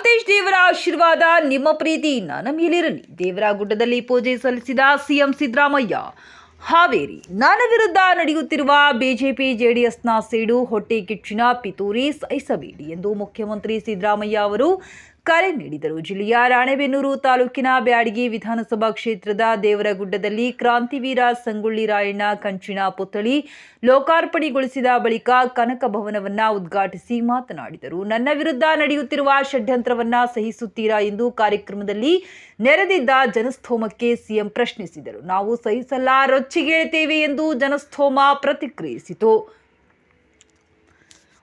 ಮಾಲ್ತೇಶ್ ದೇವರ ಆಶೀರ್ವಾದ ನಿಮ್ಮ ಪ್ರೀತಿ ನನ್ನ ಮೇಲಿರಲಿ. ದೇವರ ಗುಡ್ಡದಲ್ಲಿ ಪೂಜೆ ಸಲ್ಲಿಸಿದ ಸಿಎಂ ಸಿದ್ದರಾಮಯ್ಯ. ಹಾವೇರಿ. ನನ್ನ ವಿರುದ್ಧ ನಡೆಯುತ್ತಿರುವ ಬಿಜೆಪಿ ಜೆಡಿಎಸ್ನ ಸೇಡು, ಹೊಟ್ಟೆ ಕಿಚ್ಚಿನ ಪಿತೂರಿ ಸಹಿಸಬೇಡಿ ಎಂದು ಮುಖ್ಯಮಂತ್ರಿ ಸಿದ್ದರಾಮಯ್ಯ ಅವರು ಕರೆ ನೀಡಿದರು. ಜಿಲ್ಲೆಯ ರಾಣೆಬೆನ್ನೂರು ತಾಲೂಕಿನ ಬ್ಯಾಡಗಿ ವಿಧಾನಸಭಾ ಕ್ಷೇತ್ರದ ದೇವರಗುಡ್ಡದಲ್ಲಿ ಕ್ರಾಂತಿವೀರ ಸಂಗೊಳ್ಳಿ ರಾಯಣ್ಣ ಕಂಚಿನ ಪುತ್ಥಳಿ ಲೋಕಾರ್ಪಣೆಗೊಳಿಸಿದ ಬಳಿಕ ಕನಕ ಭವನವನ್ನ ಉದ್ಘಾಟಿಸಿ ಮಾತನಾಡಿದರು. ನನ್ನ ವಿರುದ್ಧ ನಡೆಯುತ್ತಿರುವ ಷಡ್ಯಂತ್ರವನ್ನ ಸಹಿಸುತ್ತೀರಾ ಎಂದು ಕಾರ್ಯಕ್ರಮದಲ್ಲಿ ನೆರೆದಿದ್ದ ಜನಸ್ತೋಮಕ್ಕೆ ಸಿಎಂ ಪ್ರಶ್ನಿಸಿದರು. ನಾವು ಸಹಿಸಲ್ಲ, ರೊಚ್ಚಿಗೇಳ್ತೇವೆ ಎಂದು ಜನಸ್ತೋಮ ಪ್ರತಿಕ್ರಿಯಿಸಿತು.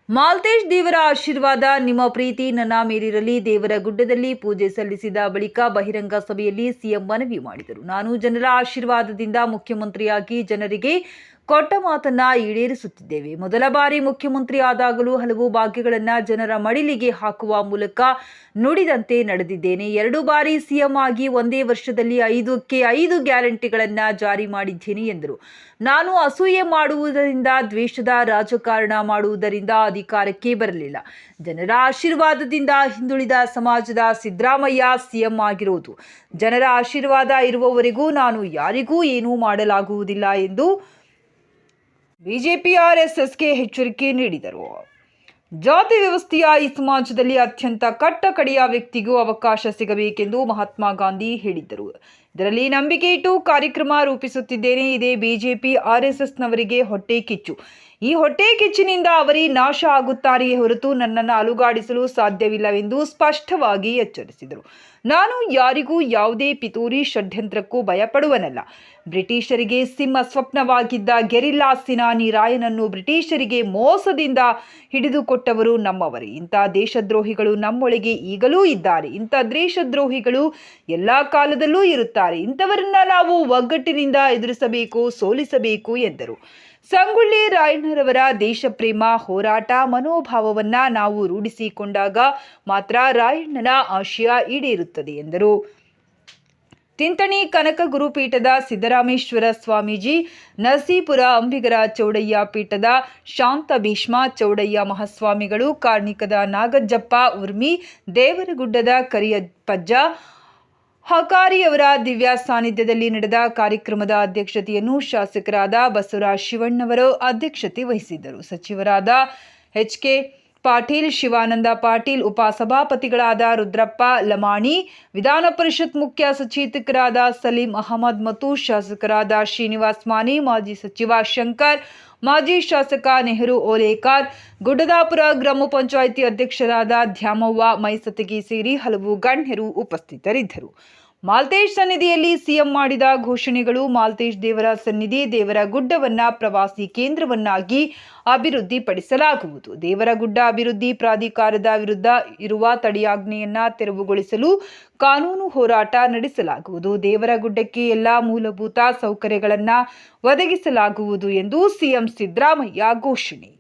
ಮಾಲ್ತೇಶ್ ದೇವರ ಆಶೀರ್ವಾದ ನಿಮ್ಮ ಪ್ರೀತಿ ನನ್ನ ಮೇಲಿರಲಿ. ದೇವರ ಗುಡ್ಡದಲ್ಲಿ ಪೂಜೆ ಸಲ್ಲಿಸಿದ ಬಳಿಕ ಬಹಿರಂಗ ಸಭೆಯಲ್ಲಿ ಸಿಎಂ ಮನವಿ ಮಾಡಿದರು. ನಾನು ಜನರ ಆಶೀರ್ವಾದದಿಂದ ಮುಖ್ಯಮಂತ್ರಿಯಾಗಿ ಜನರಿಗೆ ಕೊಟ್ಟ ಮಾತನ್ನ ಈಡೇರಿಸುತ್ತಿದ್ದೇವೆ. ಮೊದಲ ಬಾರಿ ಮುಖ್ಯಮಂತ್ರಿ ಆದಾಗಲೂ ಹಲವು ಭಾಗ್ಯಗಳನ್ನ ಜನರ ಮಡಿಲಿಗೆ ಹಾಕುವ ಮೂಲಕ ನುಡಿದಂತೆ ನಡೆದಿದ್ದೇನೆ. 2 ಬಾರಿ ಸಿಎಂ ಆಗಿ ಒಂದೇ ವರ್ಷದಲ್ಲಿ 5ಕ್ಕೆ 5 ಗ್ಯಾರಂಟಿಗಳನ್ನ ಜಾರಿ ಮಾಡಿದ್ದೇನೆ ಎಂದರು. ನಾನು ಅಸೂಯೆ ಮಾಡುವುದರಿಂದ, ದ್ವೇಷದ ರಾಜಕಾರಣ ಮಾಡುವುದರಿಂದ ಅಧಿಕಾರಕ್ಕೆ ಬರಲಿಲ್ಲ. ಜನರ ಆಶೀರ್ವಾದದಿಂದ ಹಿಂದುಳಿದ ಸಮಾಜದ ಸಿದ್ದರಾಮಯ್ಯ ಸಿಎಂ ಆಗಿರೋದು. ಜನರ ಆಶೀರ್ವಾದ ಇರುವವರೆಗೂ ನಾನು ಯಾರಿಗೂ ಏನೂ ಮಾಡಲಾಗುವುದಿಲ್ಲ ಎಂದು ಬಿಜೆಪಿ ಆರ್ಎಸ್ಎಸ್ಗೆ ಎಚ್ಚರಿಕೆ ನೀಡಿದರು. ಜಾತಿ ವ್ಯವಸ್ಥೆಯ ಈ ಸಮಾಜದಲ್ಲಿ ಅತ್ಯಂತ ಕಟ್ಟಕಡೆಯ ವ್ಯಕ್ತಿಗೂ ಅವಕಾಶ ಸಿಗಬೇಕೆಂದು ಮಹಾತ್ಮ ಗಾಂಧಿ ಹೇಳಿದ್ದರು. ಇದರಲ್ಲಿ ನಂಬಿಕೆ ಇಟ್ಟು ಕಾರ್ಯಕ್ರಮ ರೂಪಿಸುತ್ತಿದ್ದೇನೆ. ಇದೇ ಬಿಜೆಪಿ ಆರ್ಎಸ್ಎಸ್ನವರಿಗೆ ಹೊಟ್ಟೆ ಕಿಚ್ಚು. ಈ ಹೊಟ್ಟೆ ಕಿಚ್ಚಿನಿಂದ ಅವರೇ ನಾಶ ಆಗುತ್ತಾರೆಯೇ ಹೊರತು ನನ್ನನ್ನು ಅಲುಗಾಡಿಸಲು ಸಾಧ್ಯವಿಲ್ಲವೆಂದು ಸ್ಪಷ್ಟವಾಗಿ ಎಚ್ಚರಿಸಿದರು. ನಾನು ಯಾರಿಗೂ ಯಾವುದೇ ಪಿತೂರಿ ಷಡ್ಯಂತ್ರಕ್ಕೂ ಭಯಪಡುವನಲ್ಲ. ಬ್ರಿಟಿಷರಿಗೆ ಸಿಂಹ ಸ್ವಪ್ನವಾಗಿದ್ದ ಗೆರಿಲ್ಲಾ ಸೇನಾನಿ ರಾಯನನ್ನು ಬ್ರಿಟಿಷರಿಗೆ ಮೋಸದಿಂದ ಹಿಡಿದುಕೊಟ್ಟವರು ನಮ್ಮವರೇ. ಇಂಥ ದೇಶದ್ರೋಹಿಗಳು ನಮ್ಮೊಳಗೆ ಈಗಲೂ ಇದ್ದಾರೆ. ಇಂಥ ದೇಶದ್ರೋಹಿಗಳು ಎಲ್ಲ ಕಾಲದಲ್ಲೂ ಇರುತ್ತಾರೆ. ಇಂಥವರನ್ನ ನಾವು ಒಗ್ಗಟ್ಟಿನಿಂದ ಎದುರಿಸಬೇಕು, ಸೋಲಿಸಬೇಕು ಎಂದರು. ಸಂಗೊಳ್ಳಿ ರಾಯಣ್ಣರವರ ದೇಶಪ್ರೇಮ ಹೋರಾಟ ಮನೋಭಾವವನ್ನ ನಾವು ರೂಢಿಸಿಕೊಂಡಾಗ ಮಾತ್ರ ರಾಯಣ್ಣನ ಆಶಯ ಈಡೇರುತ್ತದೆ ಎಂದರು. ತಿಂತಣಿ ಕನಕ ಗುರುಪೀಠದ ಸಿದ್ದರಾಮೇಶ್ವರ ಸ್ವಾಮೀಜಿ, ನರಸೀಪುರ ಅಂಬಿಗರ ಚೌಡಯ್ಯ ಪೀಠದ ಶಾಂತ ಭೀಷ್ಮ ಚೌಡಯ್ಯ ಮಹಾಸ್ವಾಮಿಗಳು, ಕಾರ್ಣಿಕದ ನಾಗಜ್ಜಪ್ಪ ಉರ್ಮಿ, ದೇವರಗುಡ್ಡದ ಕರಿಯಪ್ಪಜ್ಜ ಹಕಾರಿಯವರ ದಿವ್ಯ ಸಾನ್ನಿಧ್ಯದಲ್ಲಿ ನಡೆದ ಕಾರ್ಯಕ್ರಮದ ಅಧ್ಯಕ್ಷತೆಯನ್ನು ಶಾಸಕರಾದ ಬಸವರಾಜ ಶಿವಣ್ಣವರು ಅಧ್ಯಕ್ಷತೆ ವಹಿಸಿದ್ದರು. ಸಚಿವರಾದ ಎಚ್.ಕೆ. ಪಾಟೀಲ್, ಶಿವಾನಂದ ಪಾಟೀಲ್, ಉಪಸಭಾಪತಿಗಳಾದ ರುದ್ರಪ್ಪ ಲಮಾಣಿ, ವಿಧಾನ ಪರಿಷತ್ ಮುಖ್ಯ ಸಚೇತಕರಾದ ಸಲೀಂ ಅಹಮದ್ ಮತ್ತು ಶಾಸಕರಾದ ಶ್ರೀನಿವಾಸ್ ಮಾನಿ, ಮಾಜಿ ಸಚಿವ ಶಂಕರ್, ಮಾಜಿ ಶಾಸಕ ನೆಹರು ಓಲೇಕಾರ್, ಗುಡ್ಡದಾಪುರ ಗ್ರಾಮ ಪಂಚಾಯಿತಿ ಅಧ್ಯಕ್ಷರಾದ ದ್ಯಾಮವ್ವ ಮೈಸತಿಗಿ ಸೇರಿ ಹಲವು ಗಣ್ಯರು ಉಪಸ್ಥಿತರಿದ್ದರು. ಮಾಲ್ತೇಶ್ ಸನ್ನಿಧಿಯಲ್ಲಿ ಸಿಎಂ ಮಾಡಿದ ಘೋಷಣೆಗಳು. ಮಾಲ್ತೇಶ್ ದೇವರ ಸನ್ನಿಧಿ ದೇವರ ಗುಡ್ಡವನ್ನ ಪ್ರವಾಸಿ ಕೇಂದ್ರವನ್ನಾಗಿ ಅಭಿವೃದ್ಧಿಪಡಿಸಲಾಗುವುದು. ದೇವರಗುಡ್ಡ ಅಭಿವೃದ್ಧಿ ಪ್ರಾಧಿಕಾರದ ವಿರುದ್ಧ ಇರುವ ತಡೆಯಾಜ್ಞೆಯನ್ನ ತೆರವುಗೊಳಿಸಲು ಕಾನೂನು ಹೋರಾಟ ನಡೆಸಲಾಗುವುದು. ದೇವರಗುಡ್ಡಕ್ಕೆ ಎಲ್ಲ ಮೂಲಭೂತ ಸೌಕರ್ಯಗಳನ್ನ ಒದಗಿಸಲಾಗುವುದು ಎಂದು ಸಿಎಂ ಸಿದ್ದರಾಮಯ್ಯ ಘೋಷಣೆ.